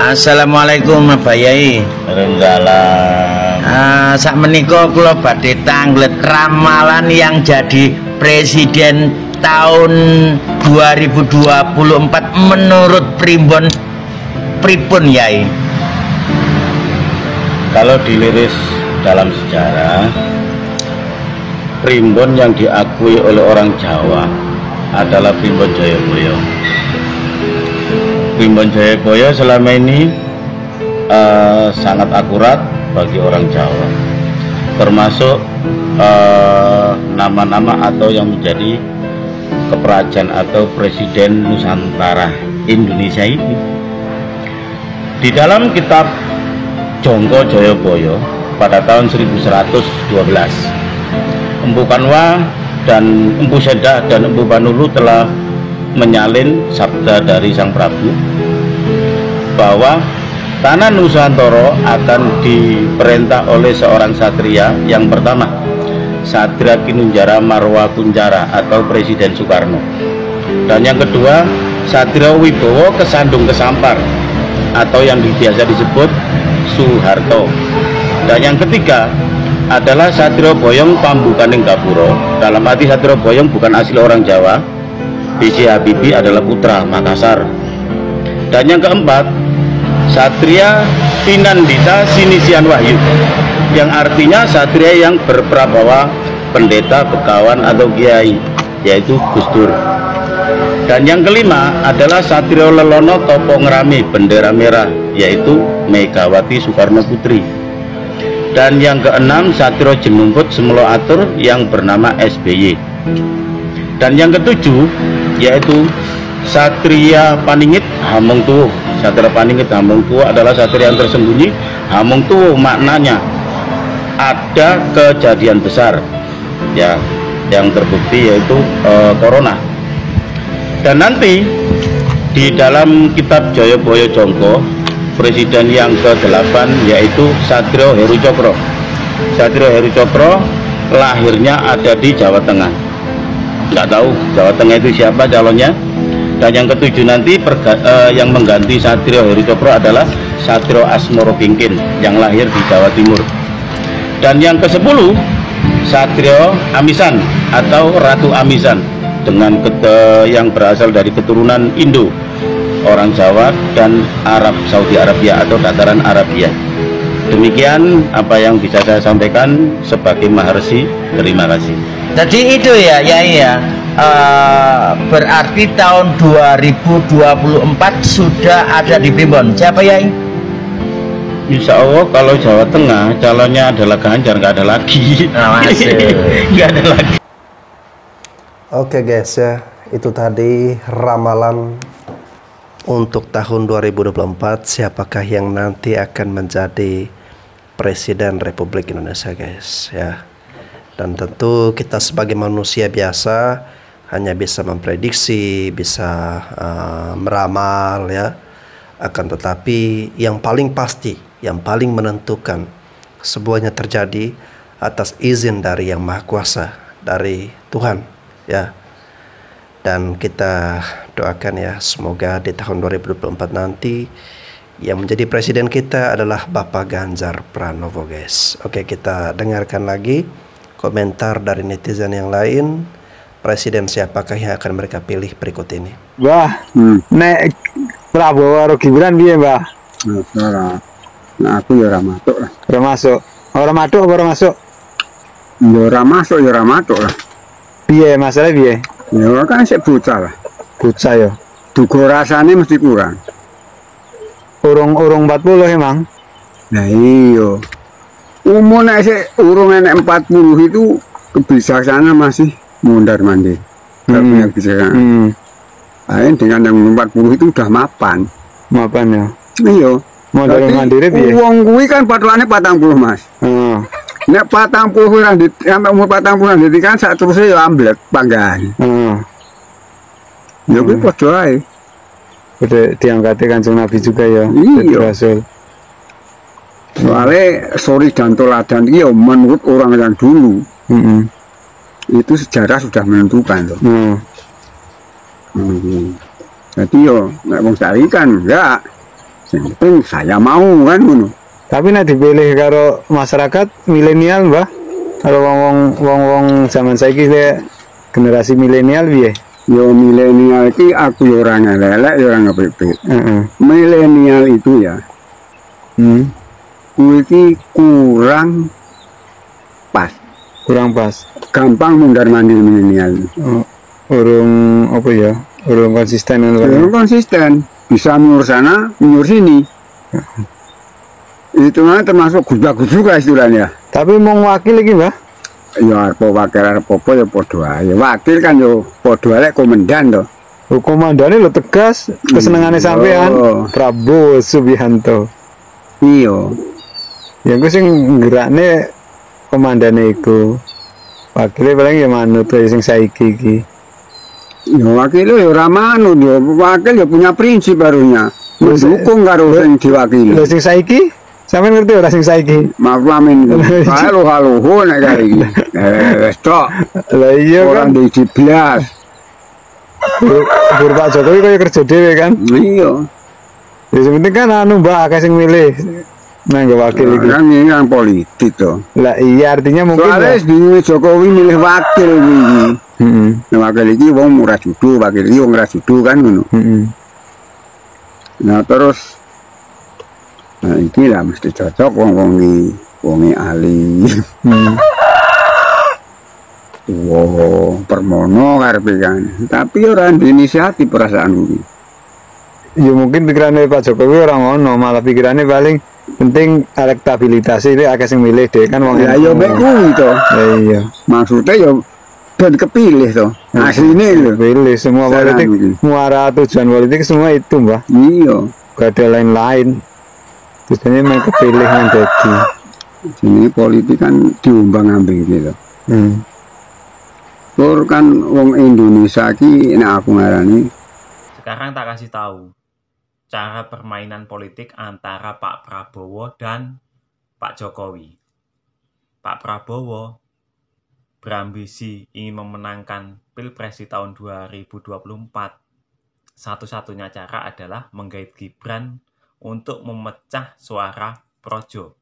Assalamualaikum Pak Yai. Waalaikumsalam. Sak menika kula badhe tanglet ramalan yang jadi presiden tahun 2024 menurut Primbon pripun Yai? Kalau diliris dalam sejarah, Primbon yang diakui oleh orang Jawa adalah Primbon Jayabaya. Primbon Jayabaya selama ini sangat akurat bagi orang Jawa, termasuk nama-nama atau yang menjadi keperajaan atau presiden Nusantara Indonesia ini. Di dalam kitab Jongko Jayabaya pada tahun 1112, Empu Kanwa dan Empu Sedah dan Empu Panulu telah menyalin sabda dari Sang Prabu bahwa tanah Nusantara akan diperintah oleh seorang satria. Yang pertama, Satria Kinunjara Marwa Kunjara atau Presiden Soekarno, dan yang kedua Satria Wibowo Kesandung Kesampar atau yang biasa disebut Soeharto, dan yang ketiga adalah Satrio Boyong Pambukaning Gapuro. Dalam arti Satrio Boyong bukan asli orang Jawa, B.J. Habibie adalah putra Makassar. Dan yang keempat, Satria Pinandita Sinisian Wahyu, yang artinya satria yang berprabawa pendeta, begawan atau kiai, yaitu Gus Dur. Dan yang kelima adalah Satrio Lelono Topo Ngerami Bendera Merah, yaitu Megawati Soekarno Putri. Dan yang keenam Satrio Jenumput Semelo Atur yang bernama SBY. Dan yang ketujuh yaitu Satria Paningit Hamengtuwo. Satria Paningit Hamengtuwo adalah satria yang tersembunyi. Hamengtuwo maknanya ada kejadian besar, ya, yang terbukti yaitu corona. Dan nanti di dalam kitab Jayabaya Jongko, presiden yang ke-8 yaitu Satrio Heru Cokro. Satrio Heru Cokro lahirnya ada di Jawa Tengah. Nggak tahu Jawa Tengah itu siapa calonnya. Dan yang ke-7 nanti yang mengganti Satrio Heru Cokro adalah Satrio Asmoro Bingkin yang lahir di Jawa Timur. Dan yang ke-10 Satrio Amisan atau Ratu Amisan dengan yang berasal dari keturunan Indo, orang Jawa dan Arab Saudi Arabia atau dataran Arabia. Demikian apa yang bisa saya sampaikan sebagai maharsi. Terima kasih. Jadi itu ya Yai ya, berarti tahun 2024 sudah ada di Primbon. Siapa Yai? Insya Allah kalau Jawa Tengah calonnya adalah Ganjar, nggak ada lagi. Nggak ada lagi. Oke guys ya, itu tadi ramalan untuk tahun 2024 siapakah yang nanti akan menjadi Presiden Republik Indonesia guys ya. Dan tentu kita sebagai manusia biasa hanya bisa memprediksi, bisa meramal ya. Akan tetapi yang paling pasti, yang paling menentukan semuanya terjadi atas izin dari Yang Maha Kuasa, dari Tuhan ya. Dan kita doakan ya, semoga di tahun 2024 nanti yang menjadi presiden kita adalah Bapak Ganjar Pranowo guys. Oke, kita dengarkan lagi komentar dari netizen yang lain. Presiden siapakah yang akan mereka pilih berikut ini? Wah, nek Prabowo karo Gibran piye, Mbah? Nah, aku ya ora matuk lah. Ora masuk. Ora matuk apa ora masuk? Ya ora masuk ya ora matuk lah. Piye masalah piye? Ya kan sik bocah lah. Bocah ya. Duga rasane mesti kurang. Urung 40 emang. Nah iya. Umur nek sik urung enek 40 itu kebijaksanaan masih mondar-mandir. Punya kebijaksanaan. Lain dengan yang 40 itu udah mapan. Mapan ya. Iya. Mondar-mandir piye? Wong kuwi kan patlane 40, Mas. Heeh. Nek 40 orang sampai umur 40 orang kan sak terusé ya amblek panggahan. Heeh. Ya kuwi padha ae. Udah diangkat Kanjeng Nabi juga ya. Iya. Rasul. Soalnya sorry dan toladan ya menurut orang yang dulu. Itu sejarah sudah menentukan loh. Jadi yo nek wong saiki kan enggak. Yang penting saya mau kan ngono. Tapi nek dipilih karo masyarakat milenial, Mbah. Kalau wong zaman saiki generasi milenial piye? Yo milenial iki aku yo ora ngelelek yo ora ngepepet. Milenial itu ya. Kuwi iki kurang pas. Kurang pas. Gampang mundar-mandir milenial. Urung apa ya? Urung konsisten kan. Urung konsisten. Bisa nyur sana, nyur sini. Itu mah termasuk gubrak-gubruk lah istilahnya. Tapi mau wakil iki, Mbah. Ya arep wakil arep apa ya padha ae. Wakil kan yo padha ae komandan to. Komandane lo tegas, kesenengane sampean Prabowo Subianto. Iya. Ya gue sing gerakne komandane iku. Wakile paling ya manut sing saiki iki. Ya wakil ya ora manut ya. Wakil ya punya prinsip barunya. Mendukung karo sing diwakili. Lho sing saiki? Sampeyan ngerti ora sing saiki? Maklumin. Halo nek kaya iki. Wes tok. Lah iya Orang kan. di 17. Bur Pak Jokowi kaya kerja dhewe kan. Iya. Ya sing penting kan anu Mbak akeh sing milih. Nanggo wakil iki. Kan ini kan politik to. Lah iya artinya mungkin Soalnya di Jokowi milih wakil iki. Nah, wakil iki wong ora judu, wakil iki wong ora judu kan ngono. Nah terus nah iki lah mesti cocok wong ahli. Wow, permono karepe kan. Tapi ora inisiatif perasaan iki. Ya mungkin pikirannya Pak Jokowi orang ngono, malah pikirannya paling penting elektabilitas ini akeh sing milih deh kan wong. Ya yo mek kuwi to. Iya. Maksudnya yo ben kepilih to. Asline lho. Pilih semua politik, muara tujuan politik semua itu, Mbah. Iya. Gak ada lain-lain. Tujuannya memang kepilih yang jadi. Ini politik kan diumbang-ambing gitu. Tur kan wong Indonesia ki nek aku ngarani. Sekarang tak kasih tahu cara permainan politik antara Pak Prabowo dan Pak Jokowi. Pak Prabowo berambisi ingin memenangkan Pilpres di tahun 2024. Satu-satunya cara adalah menggait Gibran untuk memecah suara Projo.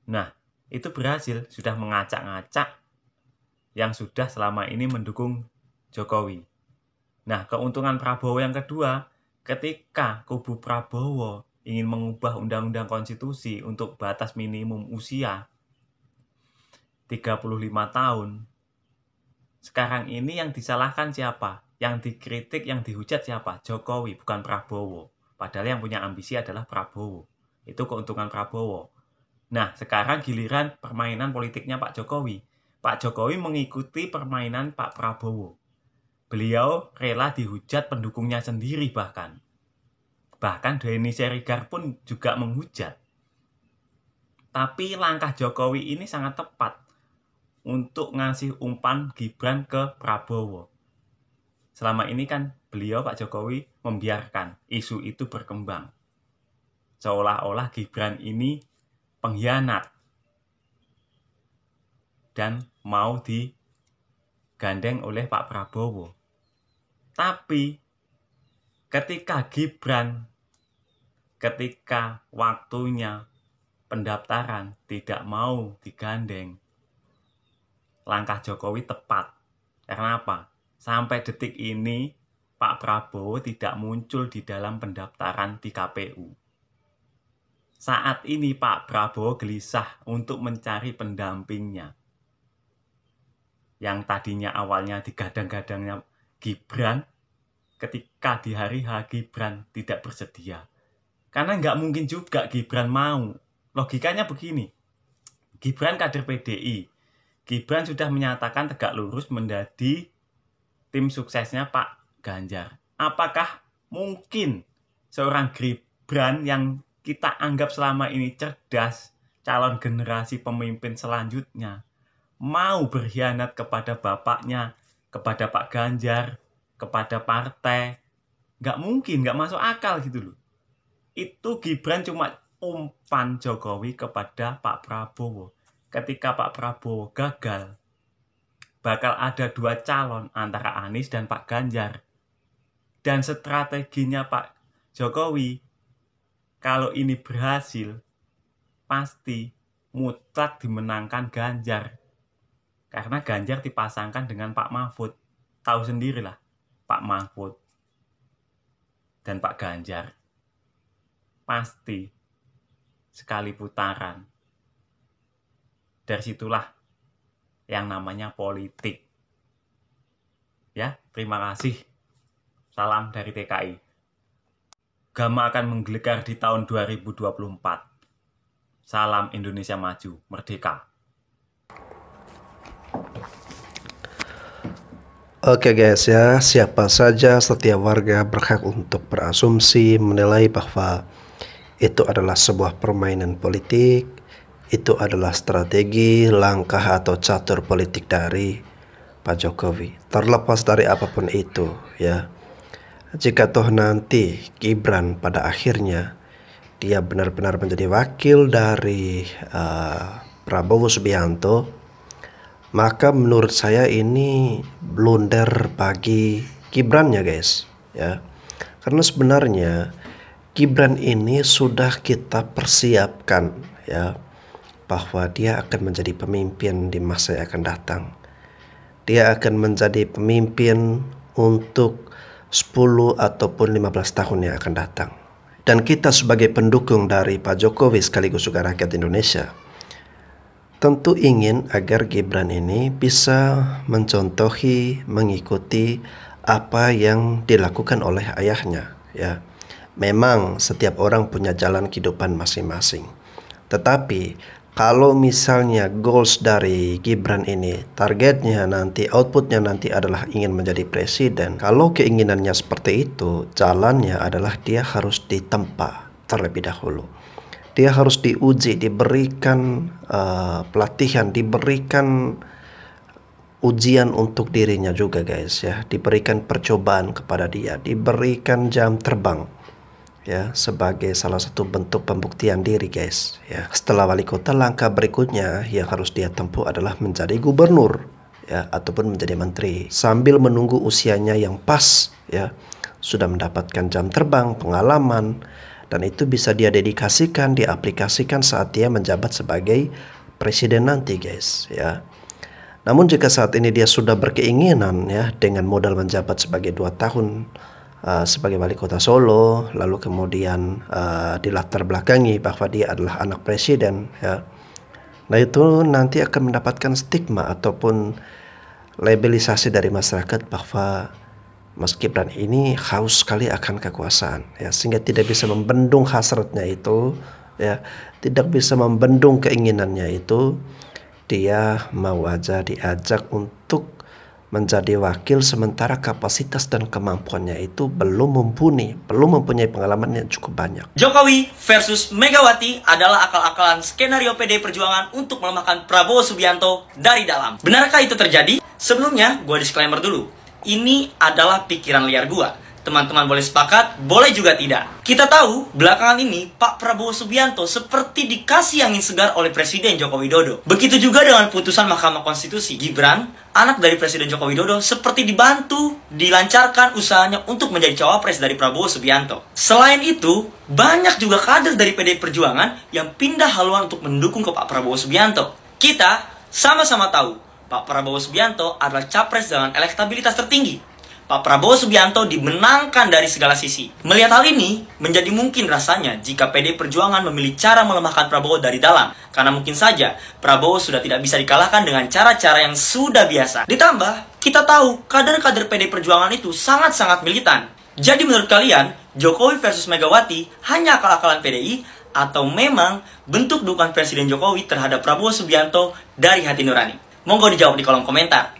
Nah, itu berhasil, sudah mengacak-ngacak yang sudah selama ini mendukung Jokowi. Nah, keuntungan Prabowo yang kedua, ketika kubu Prabowo ingin mengubah undang-undang konstitusi untuk batas minimum usia 35 tahun, sekarang ini yang disalahkan siapa? Yang dikritik, yang dihujat siapa? Jokowi, bukan Prabowo. Padahal yang punya ambisi adalah Prabowo. Itu keuntungan Prabowo. Nah, sekarang giliran permainan politiknya Pak Jokowi. Pak Jokowi mengikuti permainan Pak Prabowo. Beliau rela dihujat pendukungnya sendiri bahkan. Bahkan Denny Siregar pun juga menghujat. Tapi langkah Jokowi ini sangat tepat untuk ngasih umpan Gibran ke Prabowo. Selama ini kan beliau Pak Jokowi membiarkan isu itu berkembang. Seolah-olah Gibran ini pengkhianat dan mau digandeng oleh Pak Prabowo. Tapi ketika Gibran, ketika waktunya pendaftaran tidak mau digandeng, langkah Jokowi tepat. Karena apa? Sampai detik ini Pak Prabowo tidak muncul di dalam pendaftaran di KPU. Saat ini Pak Prabowo gelisah untuk mencari pendampingnya. Yang tadinya awalnya digadang-gadangnya Gibran, ketika di hari H Gibran tidak bersedia. Karena nggak mungkin juga Gibran mau. Logikanya begini, Gibran kader PDI. Gibran sudah menyatakan tegak lurus menjadi tim suksesnya Pak Ganjar. Apakah mungkin seorang Gibran yang kita anggap selama ini cerdas, calon generasi pemimpin selanjutnya, mau berkhianat kepada bapaknya, kepada Pak Ganjar, kepada partai? Nggak mungkin, nggak masuk akal gitu loh. Itu Gibran cuma umpan Jokowi kepada Pak Prabowo. Ketika Pak Prabowo gagal, bakal ada dua calon antara Anies dan Pak Ganjar. Dan strateginya Pak Jokowi kalau ini berhasil, pasti mutlak dimenangkan Ganjar. Karena Ganjar dipasangkan dengan Pak Mahfud. Tahu sendirilah, Pak Mahfud dan Pak Ganjar. Pasti sekali putaran. Dari situlah yang namanya politik. Ya, terima kasih. Salam dari TKI. Gama akan menggelegar di tahun 2024. Salam Indonesia Maju, Merdeka. Oke guys ya, siapa saja setiap warga berhak untuk berasumsi menilai bahwa itu adalah sebuah permainan politik, itu adalah strategi, langkah atau catur politik dari Pak Jokowi. Terlepas dari apapun itu ya, jika toh nanti Gibran pada akhirnya dia benar-benar menjadi wakil dari Prabowo Subianto, maka menurut saya ini blunder bagi Gibran ya guys ya. Karena sebenarnya Gibran ini sudah kita persiapkan ya, bahwa dia akan menjadi pemimpin di masa yang akan datang. Dia akan menjadi pemimpin untuk 10 ataupun 15 tahun yang akan datang. Dan kita sebagai pendukung dari Pak Jokowi sekaligus juga rakyat Indonesia tentu ingin agar Gibran ini bisa mencontohi, mengikuti apa yang dilakukan oleh ayahnya ya. Memang setiap orang punya jalan kehidupan masing-masing. Tetapi kalau misalnya goals dari Gibran ini, targetnya nanti, outputnya nanti adalah ingin menjadi presiden, kalau keinginannya seperti itu, jalannya adalah dia harus ditempa terlebih dahulu. Dia harus diuji, diberikan pelatihan, diberikan ujian untuk dirinya juga guys ya, diberikan percobaan kepada dia, diberikan jam terbang ya, sebagai salah satu bentuk pembuktian diri guys ya. Setelah wali kota, langkah berikutnya yang harus dia tempuh adalah menjadi gubernur ya, ataupun menjadi menteri, sambil menunggu usianya yang pas ya, sudah mendapatkan jam terbang, pengalaman, dan itu bisa dia dedikasikan, diaplikasikan saat dia menjabat sebagai presiden nanti guys ya. Namun jika saat ini dia sudah berkeinginan ya, dengan modal menjabat sebagai 2 tahun sebagai wali kota Solo, lalu kemudian dilatar belakangi bahwa dia adalah anak presiden ya, nah itu nanti akan mendapatkan stigma ataupun labelisasi dari masyarakat bahwa Mas Gibran ini haus sekali akan kekuasaan ya, sehingga tidak bisa membendung hasratnya itu ya, tidak bisa membendung keinginannya itu. Dia mau aja diajak untuk menjadi wakil, sementara kapasitas dan kemampuannya itu belum mempunyai pengalaman yang cukup banyak. Jokowi versus Megawati adalah akal-akalan skenario PD Perjuangan untuk melemahkan Prabowo Subianto dari dalam. Benarkah itu terjadi? Sebelumnya, gue disclaimer dulu. Ini adalah pikiran liar gua. Teman-teman boleh sepakat, boleh juga tidak. Kita tahu, belakangan ini Pak Prabowo Subianto seperti dikasih angin segar oleh Presiden Joko Widodo. Begitu juga dengan putusan Mahkamah Konstitusi. Gibran, anak dari Presiden Joko Widodo, seperti dibantu, dilancarkan usahanya untuk menjadi cawapres dari Prabowo Subianto. Selain itu, banyak juga kader dari PDI Perjuangan yang pindah haluan untuk mendukung ke Pak Prabowo Subianto. Kita sama-sama tahu, Pak Prabowo Subianto adalah capres dengan elektabilitas tertinggi. Pak Prabowo Subianto dimenangkan dari segala sisi. Melihat hal ini, menjadi mungkin rasanya jika PD Perjuangan memilih cara melemahkan Prabowo dari dalam. Karena mungkin saja Prabowo sudah tidak bisa dikalahkan dengan cara-cara yang sudah biasa. Ditambah, kita tahu kader-kader PD Perjuangan itu sangat-sangat militan. Jadi menurut kalian, Jokowi versus Megawati hanya akal-akalan PDI atau memang bentuk dukungan Presiden Jokowi terhadap Prabowo Subianto dari hati nurani? Monggo dijawab di kolom komentar.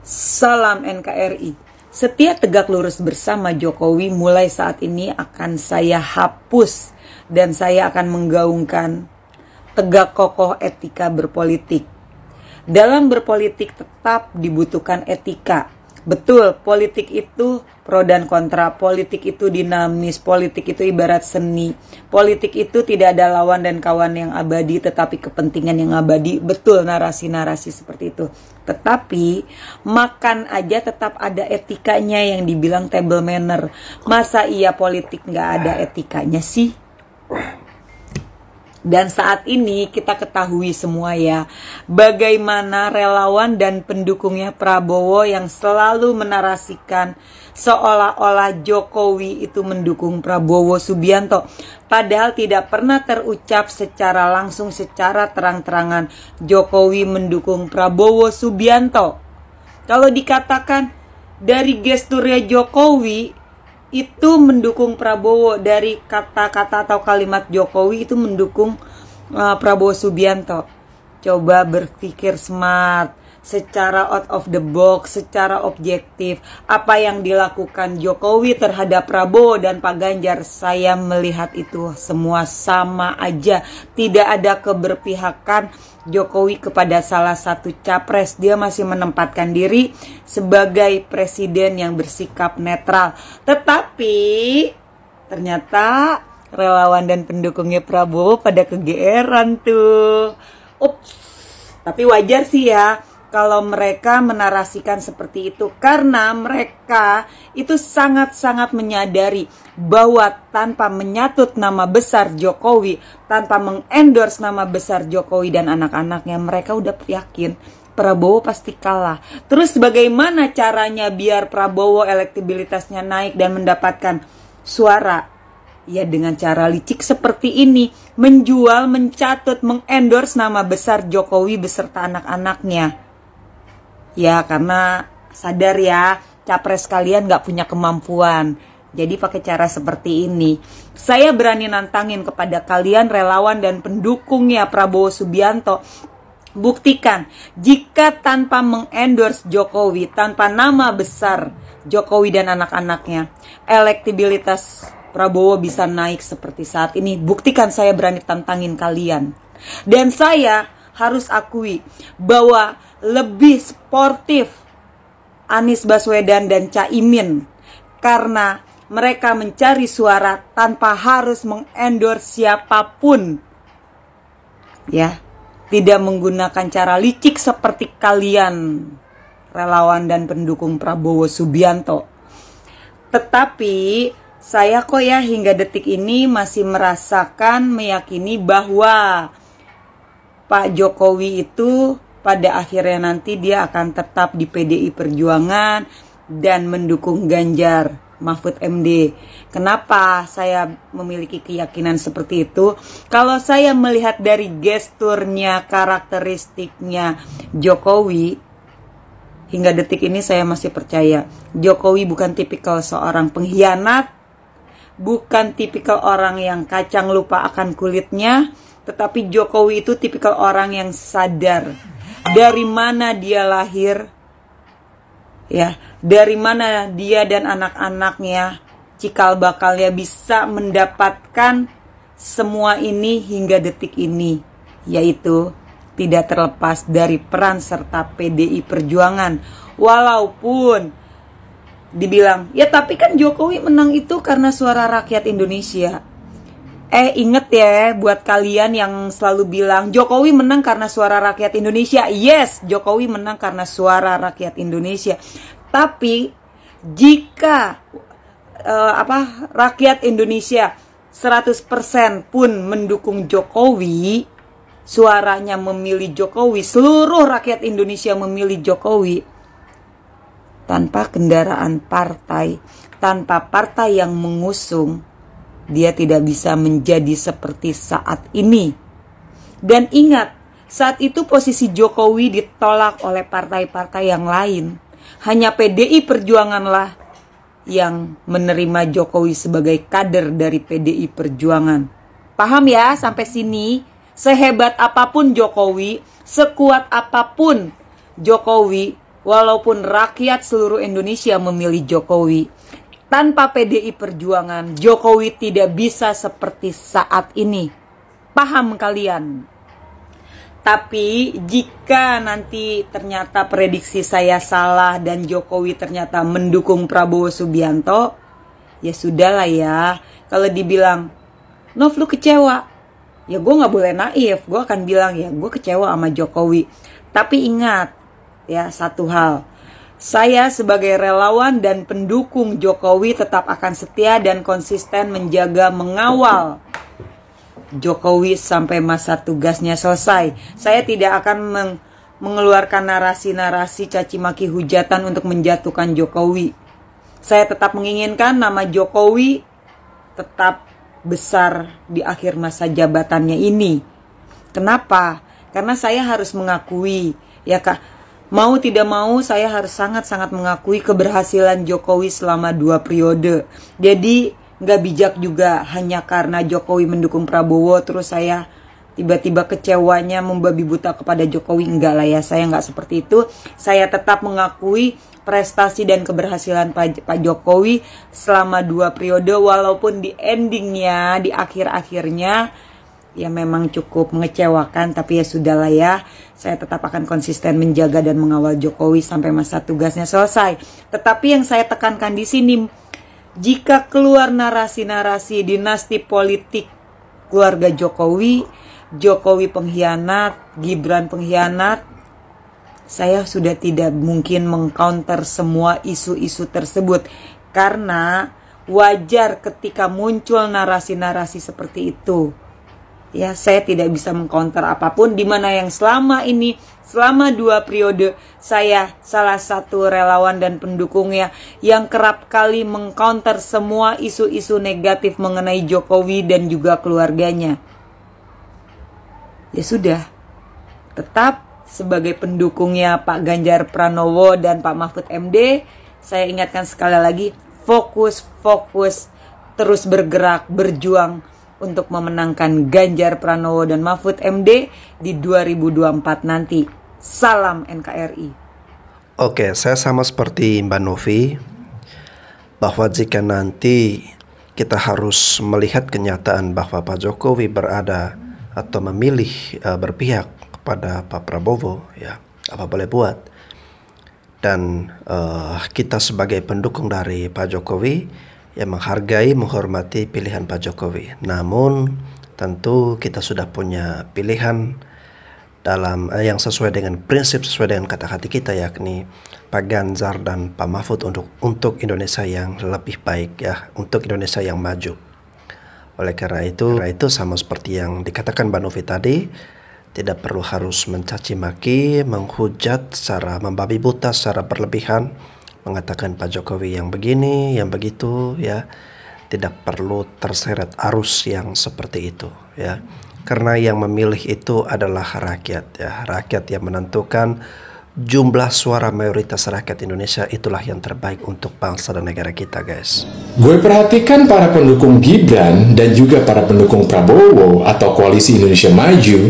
Salam NKRI. Setia tegak lurus bersama Jokowi mulai saat ini akan saya hapus dan saya akan menggaungkan tegak kokoh etika berpolitik. Dalam berpolitik tetap dibutuhkan etika. Betul, politik itu pro dan kontra, politik itu dinamis, politik itu ibarat seni. Politik itu tidak ada lawan dan kawan yang abadi, tetapi kepentingan yang abadi. Betul, narasi-narasi seperti itu. Tetapi makan aja tetap ada etikanya yang dibilang table manner. Masa iya politik nggak ada etikanya sih? Dan saat ini kita ketahui semua ya, bagaimana relawan dan pendukungnya Prabowo yang selalu menarasikan seolah-olah Jokowi itu mendukung Prabowo Subianto. Padahal tidak pernah terucap secara langsung, secara terang-terangan Jokowi mendukung Prabowo Subianto. Kalau dikatakan dari gesturnya Jokowi itu mendukung Prabowo, dari kata-kata atau kalimat Jokowi itu mendukung Prabowo Subianto. Coba berpikir smart, secara out of the box, secara objektif. Apa yang dilakukan Jokowi terhadap Prabowo dan Pak Ganjar, saya melihat itu semua sama aja. Tidak ada keberpihakan Jokowi kepada salah satu capres. Dia masih menempatkan diri sebagai presiden yang bersikap netral. Tetapi ternyata relawan dan pendukungnya Prabowo pada kegeeran tuh. Ups. Tapi wajar sih ya kalau mereka menarasikan seperti itu, karena mereka itu sangat-sangat menyadari bahwa tanpa menyatut nama besar Jokowi, tanpa mengendorse nama besar Jokowi dan anak-anaknya, mereka udah yakin Prabowo pasti kalah. Terus bagaimana caranya biar Prabowo elektabilitasnya naik dan mendapatkan suara? Ya dengan cara licik seperti ini, menjual, mencatut, mengendorse nama besar Jokowi beserta anak-anaknya. Ya karena sadar ya, capres kalian gak punya kemampuan. Jadi pakai cara seperti ini. Saya berani nantangin kepada kalian relawan dan pendukungnya Prabowo Subianto. Buktikan, jika tanpa mengendorse Jokowi, tanpa nama besar Jokowi dan anak-anaknya, elektabilitas Prabowo bisa naik seperti saat ini. Buktikan, saya berani tantangin kalian. Dan saya harus akui bahwa lebih sportif Anies Baswedan dan Caimin, karena mereka mencari suara tanpa harus mengendorse siapapun. Ya, tidak menggunakan cara licik seperti kalian relawan dan pendukung Prabowo Subianto. Tetapi saya kok ya hingga detik ini masih merasakan, meyakini bahwa Pak Jokowi itu pada akhirnya nanti dia akan tetap di PDI Perjuangan dan mendukung Ganjar Mahfud MD. Kenapa saya memiliki keyakinan seperti itu? Kalau saya melihat dari gesturnya, karakteristiknya Jokowi, hingga detik ini saya masih percaya Jokowi bukan tipikal seorang pengkhianat, bukan tipikal orang yang kacang lupa akan kulitnya, tetapi Jokowi itu tipikal orang yang sadar dari mana dia lahir, ya, dari mana dia dan anak-anaknya cikal bakalnya bisa mendapatkan semua ini hingga detik ini, yaitu tidak terlepas dari peran serta PDI Perjuangan. Walaupun dibilang, ya tapi kan Jokowi menang itu karena suara rakyat Indonesia. Inget ya buat kalian yang selalu bilang Jokowi menang karena suara rakyat Indonesia. Yes, Jokowi menang karena suara rakyat Indonesia. Tapi jika rakyat Indonesia 100% pun mendukung Jokowi, suaranya memilih Jokowi, seluruh rakyat Indonesia memilih Jokowi, tanpa kendaraan partai, tanpa partai yang mengusung, dia tidak bisa menjadi seperti saat ini. Dan ingat, saat itu posisi Jokowi ditolak oleh partai-partai yang lain. Hanya PDI Perjuanganlah yang menerima Jokowi sebagai kader dari PDI Perjuangan. Paham ya sampai sini? Sehebat apapun Jokowi, sekuat apapun Jokowi, walaupun rakyat seluruh Indonesia memilih Jokowi, tanpa PDI Perjuangan, Jokowi tidak bisa seperti saat ini. Paham kalian? Tapi jika nanti ternyata prediksi saya salah dan Jokowi ternyata mendukung Prabowo Subianto, ya sudahlah ya. Kalau dibilang, Nov lu kecewa, ya gue gak boleh naif. Gue akan bilang ya gue kecewa sama Jokowi. Tapi ingat ya satu hal, saya sebagai relawan dan pendukung Jokowi tetap akan setia dan konsisten menjaga, mengawal Jokowi sampai masa tugasnya selesai. Saya tidak akan mengeluarkan narasi-narasi caci maki hujatan untuk menjatuhkan Jokowi. Saya tetap menginginkan nama Jokowi tetap besar di akhir masa jabatannya ini. Kenapa? Karena saya harus mengakui, ya Kak, mau tidak mau saya harus sangat-sangat mengakui keberhasilan Jokowi selama 2 periode. Jadi nggak bijak juga hanya karena Jokowi mendukung Prabowo terus saya tiba-tiba kecewanya membabi buta kepada Jokowi. Enggak lah ya, saya nggak seperti itu. Saya tetap mengakui prestasi dan keberhasilan Pak Jokowi selama 2 periode, walaupun di endingnya, di akhir-akhirnya ya memang cukup mengecewakan, tapi ya sudahlah ya. Saya tetap akan konsisten menjaga dan mengawal Jokowi sampai masa tugasnya selesai. Tetapi yang saya tekankan di sini, jika keluar narasi-narasi dinasti politik keluarga Jokowi, Jokowi pengkhianat, Gibran pengkhianat, saya sudah tidak mungkin mengcounter semua isu-isu tersebut. Karena wajar ketika muncul narasi-narasi seperti itu. Ya, saya tidak bisa mengcounter apapun, di mana yang selama ini, selama 2 periode, saya salah satu relawan dan pendukungnya yang kerap kali mengcounter semua isu-isu negatif mengenai Jokowi dan juga keluarganya. Ya sudah, tetap sebagai pendukungnya Pak Ganjar Pranowo dan Pak Mahfud MD, saya ingatkan sekali lagi, fokus, terus bergerak, berjuang untuk memenangkan Ganjar Pranowo dan Mahfud MD di 2024 nanti. Salam NKRI. Oke, saya sama seperti Mbak Novi, bahwa jika nanti kita harus melihat kenyataan bahwa Pak Jokowi berada atau memilih berpihak kepada Pak Prabowo, ya apa boleh buat. Dan kita sebagai pendukung dari Pak Jokowi yang menghargai, menghormati pilihan Pak Jokowi. Namun tentu kita sudah punya pilihan dalam yang sesuai dengan prinsip, sesuai dengan kata hati kita, yakni Pak Ganjar dan Pak Mahfud untuk Indonesia yang lebih baik, ya, untuk Indonesia yang maju. Oleh karena itu sama seperti yang dikatakan Mbak Novi tadi, tidak perlu harus mencaci maki, menghujat secara membabi buta, secara berlebihan, mengatakan Pak Jokowi yang begini, yang begitu, ya. Tidak perlu terseret arus yang seperti itu, ya. Karena yang memilih itu adalah rakyat, ya. Rakyat yang menentukan jumlah suara mayoritas rakyat Indonesia, itulah yang terbaik untuk bangsa dan negara kita, guys. Gue perhatikan para pendukung Gibran dan juga para pendukung Prabowo atau Koalisi Indonesia Maju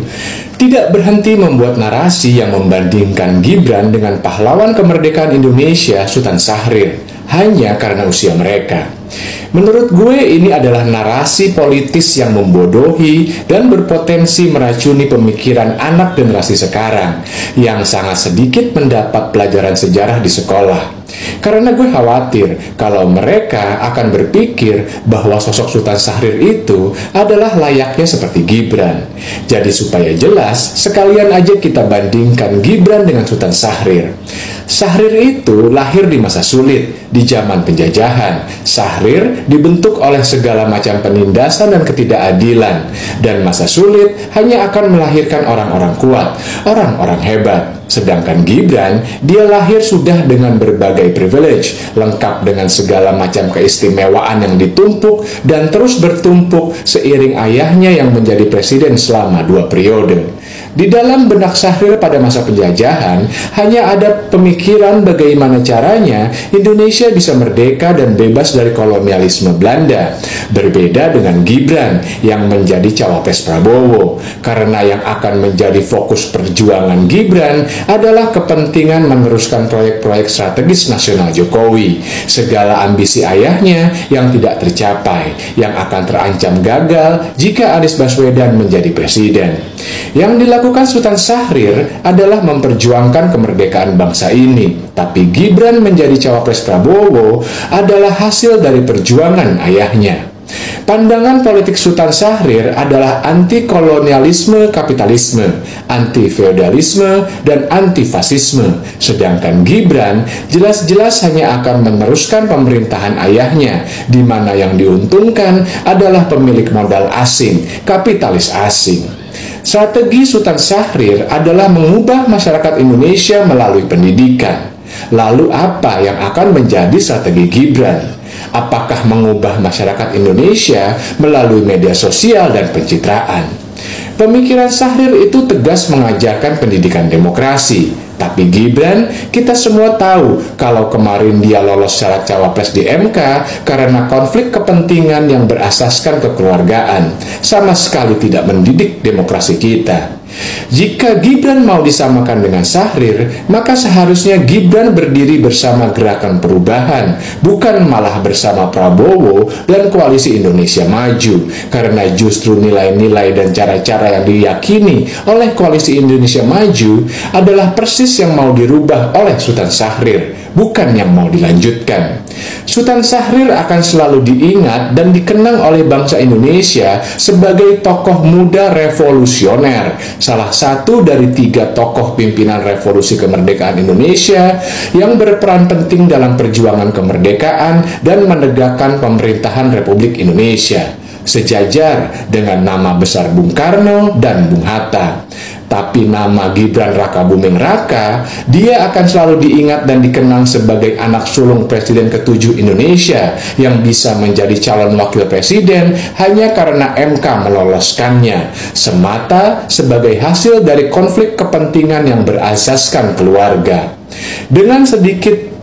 tidak berhenti membuat narasi yang membandingkan Gibran dengan pahlawan kemerdekaan Indonesia Sultan Syahrir hanya karena usia mereka. Menurut gue ini adalah narasi politis yang membodohi dan berpotensi meracuni pemikiran anak generasi sekarang yang sangat sedikit mendapat pelajaran sejarah di sekolah. Karena gue khawatir kalau mereka akan berpikir bahwa sosok Sultan Syahrir itu adalah layaknya seperti Gibran. Jadi supaya jelas, sekalian aja kita bandingkan Gibran dengan Sultan Syahrir. Syahrir itu lahir di masa sulit, di zaman penjajahan. Syahrir dibentuk oleh segala macam penindasan dan ketidakadilan. Dan masa sulit hanya akan melahirkan orang-orang kuat, orang-orang hebat. Sedangkan Gibran, dia lahir sudah dengan berbagai privilege, lengkap dengan segala macam keistimewaan yang ditumpuk dan terus bertumpuk seiring ayahnya yang menjadi presiden selama 2 periode. Di dalam benak Syahrir pada masa penjajahan, hanya ada pemikiran bagaimana caranya Indonesia bisa merdeka dan bebas dari kolonialisme Belanda. Berbeda dengan Gibran yang menjadi cawapres Prabowo, karena yang akan menjadi fokus perjuangan Gibran adalah kepentingan meneruskan proyek-proyek strategis nasional Jokowi. Segala ambisi ayahnya yang tidak tercapai, yang akan terancam gagal jika Anies Baswedan menjadi presiden. Yang dilakukan Sultan Syahrir adalah memperjuangkan kemerdekaan bangsa ini, tapi Gibran menjadi cawapres Prabowo adalah hasil dari perjuangan ayahnya. Pandangan politik Sultan Syahrir adalah anti-kolonialisme kapitalisme, anti-feodalisme, dan anti-fasisme. Sedangkan Gibran jelas-jelas hanya akan meneruskan pemerintahan ayahnya, di mana yang diuntungkan adalah pemilik modal asing, kapitalis asing. Strategi Sultan Syahrir adalah mengubah masyarakat Indonesia melalui pendidikan. Lalu apa yang akan menjadi strategi Gibran? Apakah mengubah masyarakat Indonesia melalui media sosial dan pencitraan? Pemikiran Syahrir itu tegas mengajarkan pendidikan demokrasi. Tapi Gibran, kita semua tahu kalau kemarin dia lolos syarat cawapres di MK karena konflik kepentingan yang berasaskan kekeluargaan. Sama sekali tidak mendidik demokrasi kita. Jika Gibran mau disamakan dengan Syahrir, maka seharusnya Gibran berdiri bersama Gerakan Perubahan, bukan malah bersama Prabowo dan Koalisi Indonesia Maju. Karena justru nilai-nilai dan cara-cara yang diyakini oleh Koalisi Indonesia Maju adalah persis yang mau dirubah oleh Sultan Syahrir, bukan yang mau dilanjutkan. Sultan Syahrir akan selalu diingat dan dikenang oleh bangsa Indonesia sebagai tokoh muda revolusioner, salah satu dari 3 tokoh pimpinan revolusi kemerdekaan Indonesia yang berperan penting dalam perjuangan kemerdekaan dan menegakkan pemerintahan Republik Indonesia, sejajar dengan nama besar Bung Karno dan Bung Hatta. Tapi nama Gibran Rakabuming Raka, dia akan selalu diingat dan dikenang sebagai anak sulung Presiden ke-7 Indonesia yang bisa menjadi calon wakil presiden hanya karena MK meloloskannya, semata sebagai hasil dari konflik kepentingan yang berasaskan keluarga. Dengan sedikit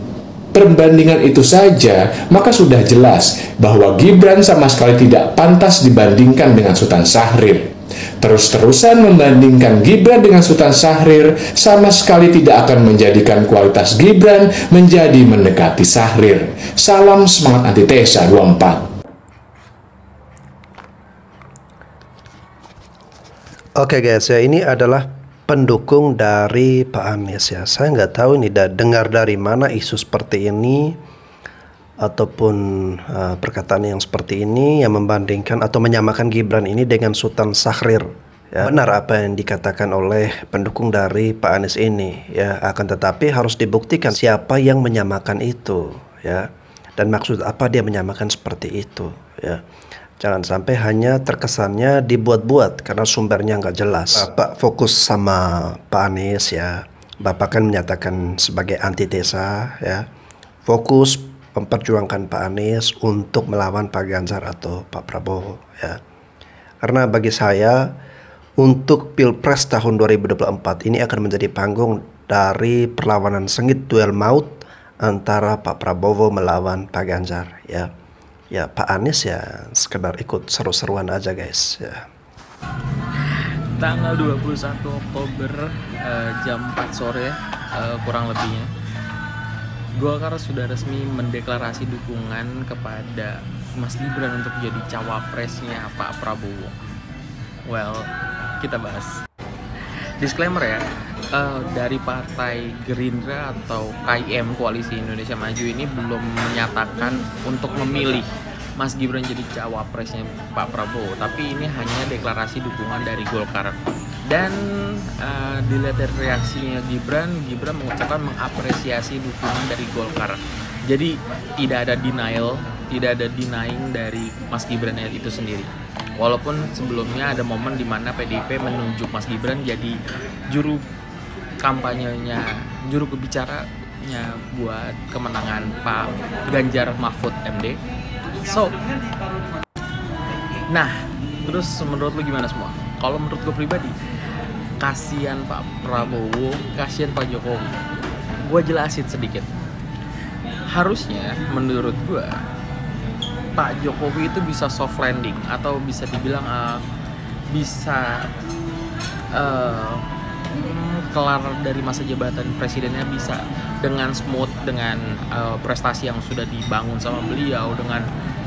perbandingan itu saja, maka sudah jelas bahwa Gibran sama sekali tidak pantas dibandingkan dengan Sultan Syahrir. Terus-terusan membandingkan Gibran dengan Sultan Syahrir sama sekali tidak akan menjadikan kualitas Gibran menjadi mendekati Syahrir. Salam semangat antitesa 24. Oke guys, ya ini adalah pendukung dari Pak Anies ya. Saya nggak tahu ini dengar dari mana isu seperti ini ataupun perkataan yang seperti ini yang membandingkan atau menyamakan Gibran ini dengan Sultan Syahrir. Ya, benar apa yang dikatakan oleh pendukung dari Pak Anies ini ya, akan tetapi harus dibuktikan siapa yang menyamakan itu ya, dan maksud apa dia menyamakan seperti itu ya. Jangan sampai hanya terkesannya dibuat-buat karena sumbernya nggak jelas. Bapak fokus sama Pak Anies ya, Bapak kan menyatakan sebagai antitesa ya, fokus memperjuangkan Pak Anies untuk melawan Pak Ganjar atau Pak Prabowo ya. Karena bagi saya untuk Pilpres tahun 2024 ini akan menjadi panggung dari perlawanan sengit duel maut antara Pak Prabowo melawan Pak Ganjar ya. Ya Pak Anies ya sekedar ikut seru-seruan aja guys ya. Tanggal 21 Oktober jam 4 sore kurang lebihnya, Golkar sudah resmi mendeklarasi dukungan kepada Mas Gibran untuk jadi cawapresnya Pak Prabowo. Well, kita bahas. Disclaimer ya, dari Partai Gerindra atau KIM Koalisi Indonesia Maju ini belum menyatakan untuk memilih Mas Gibran jadi cawapresnya Pak Prabowo, tapi ini hanya deklarasi dukungan dari Golkar. Dan dilihat dari reaksinya Gibran mengucapkan mengapresiasi dukungan dari Golkar. Jadi tidak ada denial, tidak ada denying dari Mas Gibran itu sendiri. Walaupun sebelumnya ada momen di mana PDIP menunjuk Mas Gibran jadi juru kampanyenya, juru kebicaranya buat kemenangan Pak Ganjar Mahfud MD. So, nah, terus menurut lu gimana semua? Kalau menurut gue pribadi, kasihan Pak Prabowo, kasihan Pak Jokowi. Gue jelasin sedikit. Harusnya menurut gue Pak Jokowi itu bisa soft landing atau bisa dibilang bisa kelar dari masa jabatan presidennya bisa dengan smooth, dengan prestasi yang sudah dibangun sama beliau, dengan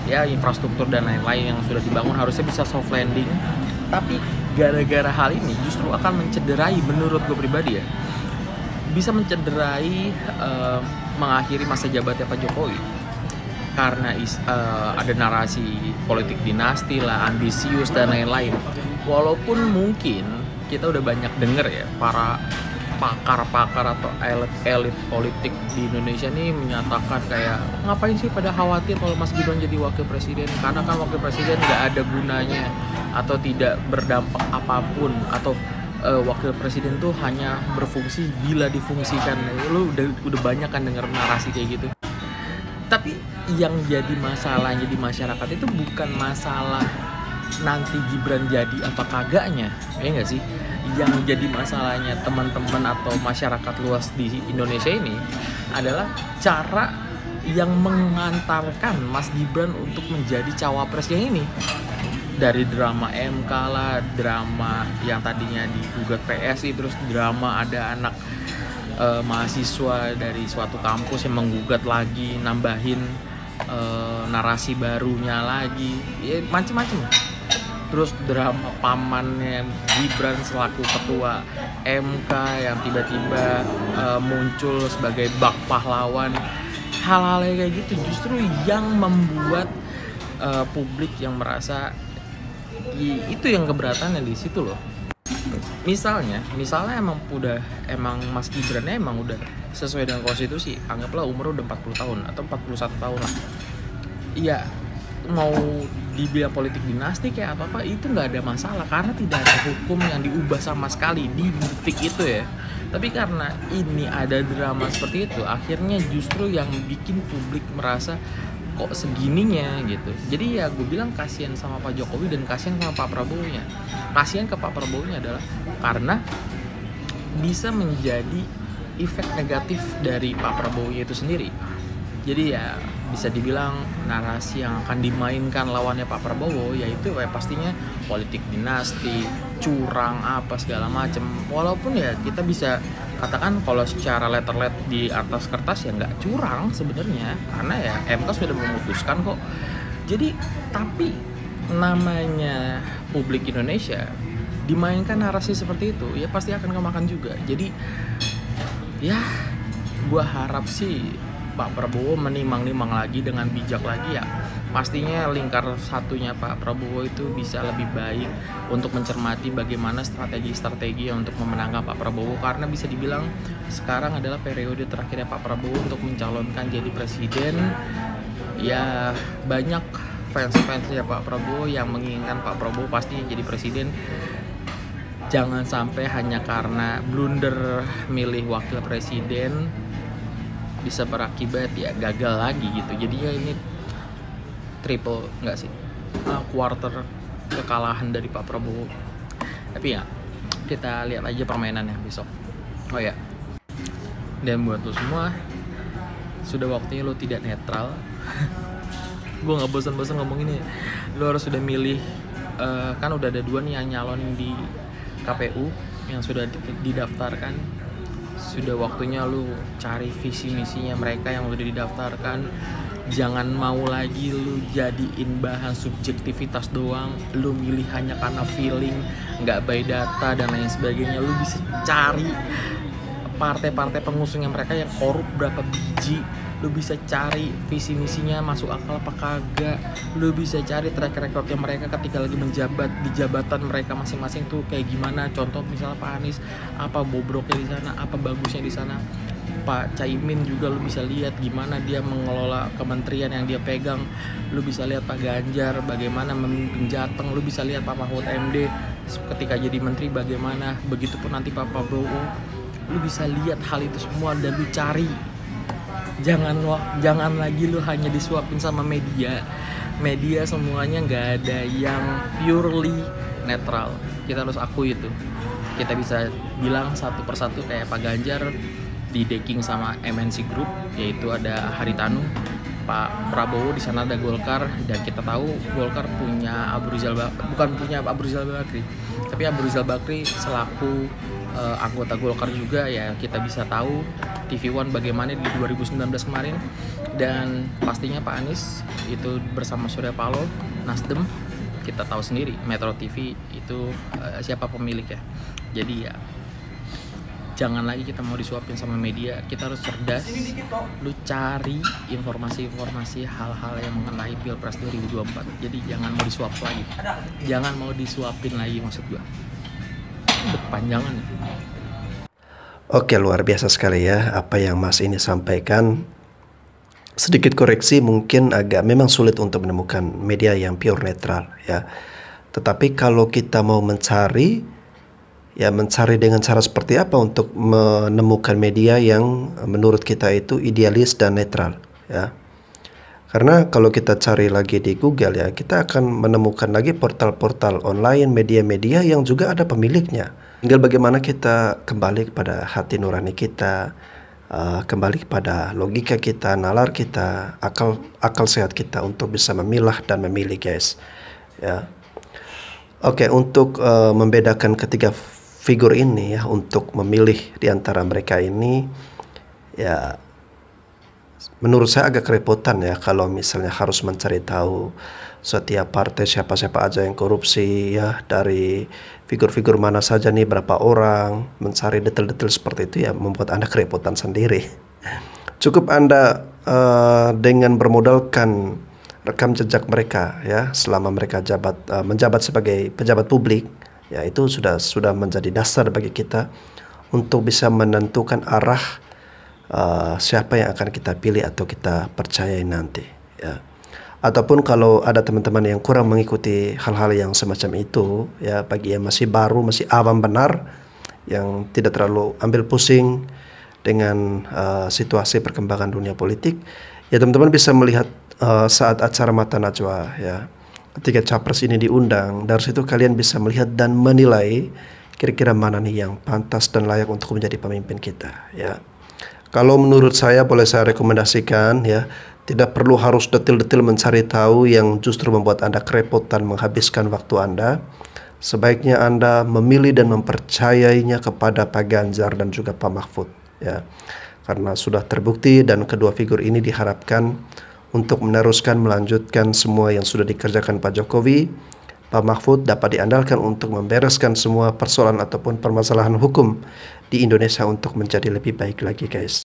ya infrastruktur dan lain-lain yang sudah dibangun, harusnya bisa soft landing. Tapi gara-gara hal ini justru akan mencederai, menurut gue pribadi ya, bisa mencederai mengakhiri masa jabatannya Pak Jokowi. karena ada narasi politik dinasti lah, ambisius dan lain-lain. Walaupun mungkin kita udah banyak denger ya para pakar-pakar atau elit politik di Indonesia nih menyatakan kayak ngapain sih pada khawatir kalau Mas Gibran jadi wakil presiden, karena kan wakil presiden nggak ada gunanya atau tidak berdampak apapun, atau wakil presiden tuh hanya berfungsi bila difungsikan. Lu udah banyak kan denger narasi kayak gitu. Tapi yang jadi masalahnya di masyarakat itu bukan masalah nanti Gibran jadi apa kagaknya, ya nggak sih? Yang jadi masalahnya teman-teman atau masyarakat luas di Indonesia ini adalah cara yang mengantarkan Mas Gibran untuk menjadi cawapres yang ini. Dari drama MK lah, drama yang tadinya digugat PSI, terus drama ada anak mahasiswa dari suatu kampus yang menggugat lagi, nambahin narasi barunya lagi, ya macem-macem. Terus drama pamannya Gibran selaku ketua MK yang tiba-tiba muncul sebagai bak pahlawan. Hal-hal kayak gitu justru yang membuat publik yang merasa itu yang keberatannya di situ loh. Misalnya emang Mas Gibran emang udah sesuai dengan konstitusi, anggaplah umur udah 40 tahun atau 41 tahun lah. Iya, mau dibilang politik dinasti kayak apa itu nggak ada masalah karena tidak ada hukum yang diubah sama sekali di detik itu ya. Tapi karena ini ada drama seperti itu, akhirnya justru yang bikin publik merasa kok segininya gitu. Jadi ya gue bilang kasihan sama Pak Jokowi dan kasihan sama Pak Prabowo-nya. Kasihan ke Pak Prabowo-nya adalah karena bisa menjadi efek negatif dari Pak Prabowo itu sendiri. Jadi ya bisa dibilang narasi yang akan dimainkan lawannya Pak Prabowo yaitu pastinya politik dinasti, curang apa segala macem. Walaupun ya kita bisa katakan kalau secara letter-let di atas kertas ya nggak curang sebenarnya karena ya MK sudah memutuskan kok. Jadi tapi namanya publik Indonesia dimainkan narasi seperti itu ya pasti akan kemakan juga. Jadi ya gua harap sih Pak Prabowo menimang-nimang lagi dengan bijak lagi ya. Pastinya lingkar satunya Pak Prabowo itu bisa lebih baik untuk mencermati bagaimana strategi-strategi untuk memenangkan Pak Prabowo karena bisa dibilang sekarang adalah periode terakhirnya Pak Prabowo untuk mencalonkan jadi presiden. Ya banyak fans-fansnya Pak Prabowo yang menginginkan Pak Prabowo pasti jadi presiden. Jangan sampai hanya karena blunder milih wakil presiden bisa berakibat ya gagal lagi gitu. Jadinya ini triple enggak sih quarter kekalahan dari Pak Prabowo. Tapi ya kita lihat aja permainannya besok. Oh ya, dan buat lo semua sudah waktunya lo tidak netral. Gue nggak bosan-bosan ngomong ini. Lo harus sudah milih kan udah ada 2 nih yang nyalon di KPU yang sudah didaftarkan. Sudah waktunya lu cari visi misinya mereka yang udah didaftarkan. Jangan mau lagi lu jadiin bahan subjektivitas doang. Lu milih hanya karena feeling, nggak by data dan lain sebagainya. Lu bisa cari partai-partai pengusungnya mereka yang korup berapa biji. Lu bisa cari visi misinya masuk akal apa kagak. Lu bisa cari track recordnya mereka ketika lagi menjabat di jabatan mereka masing-masing tuh kayak gimana. Contoh misalnya Pak Anies, apa bobroknya di sana, apa bagusnya di sana. Pak Caimin juga lu bisa lihat gimana dia mengelola kementerian yang dia pegang. Lu bisa lihat Pak Ganjar bagaimana memimpin Jateng. Lu bisa lihat Pak Mahfud MD ketika jadi menteri bagaimana. Begitupun nanti Pak Prabowo. Lu bisa lihat hal itu semua dan lu cari. Jangan lagi lu hanya disuapin sama media. Media semuanya nggak ada yang purely netral. Kita harus akui itu. Kita bisa bilang satu persatu kayak Pak Ganjar di backing sama MNC Group, yaitu ada Haritanu. Pak Prabowo di sana ada Golkar, dan kita tahu Golkar punya bukan punya Abu Rizal Bakri, tapi Abu Rizal Bakri selaku anggota Golkar juga ya. Kita bisa tahu TV One bagaimana di 2019 kemarin, dan pastinya Pak Anies itu bersama Surya Paloh, Nasdem. Kita tahu sendiri Metro TV itu siapa pemiliknya. Jadi ya jangan lagi kita mau disuapin sama media, kita harus cerdas. Lu cari informasi-informasi hal-hal yang mengenai Pilpres 2024. Jadi jangan mau disuap lagi, jangan mau disuapin lagi, maksud gua berpanjangan. Oke, luar biasa sekali ya apa yang Mas ini sampaikan. Sedikit koreksi, mungkin memang sulit untuk menemukan media yang pure netral ya. Tetapi kalau kita mau mencari dengan cara seperti apa untuk menemukan media yang menurut kita itu idealis dan netral ya. Karena kalau kita cari lagi di Google ya, kita akan menemukan lagi portal-portal online, media-media yang juga ada pemiliknya. Tinggal bagaimana kita kembali kepada hati nurani kita, kembali kepada logika kita, nalar kita, akal sehat kita untuk bisa memilah dan memilih, guys ya. Oke, untuk membedakan ketiga figur ini ya, untuk memilih di antara mereka ini ya, menurut saya agak kerepotan ya kalau misalnya harus mencari tahu setiap partai siapa-siapa aja yang korupsi ya, dari figur-figur mana saja nih, berapa orang, mencari detail-detail seperti itu ya membuat Anda kerepotan sendiri. Cukup Anda dengan bermodalkan rekam jejak mereka ya selama mereka menjabat sebagai pejabat publik ya, itu sudah menjadi dasar bagi kita untuk bisa menentukan arah siapa yang akan kita pilih atau kita percayai nanti ya. Ataupun kalau ada teman-teman yang kurang mengikuti hal-hal yang semacam itu ya, bagi yang masih baru, masih awam benar, yang tidak terlalu ambil pusing dengan situasi perkembangan dunia politik ya, teman-teman bisa melihat saat acara Mata Najwa ya, ketika capres ini diundang, dari situ kalian bisa melihat dan menilai kira-kira mana nih yang pantas dan layak untuk menjadi pemimpin kita ya. Kalau menurut saya, boleh saya rekomendasikan ya, tidak perlu harus detil-detil mencari tahu yang justru membuat Anda kerepotan menghabiskan waktu Anda. Sebaiknya Anda memilih dan mempercayainya kepada Pak Ganjar dan juga Pak Mahfud ya. Karena sudah terbukti dan kedua figur ini diharapkan untuk meneruskan, melanjutkan semua yang sudah dikerjakan Pak Jokowi. Pak Mahfud dapat diandalkan untuk membereskan semua persoalan ataupun permasalahan hukum di Indonesia untuk menjadi lebih baik lagi, guys.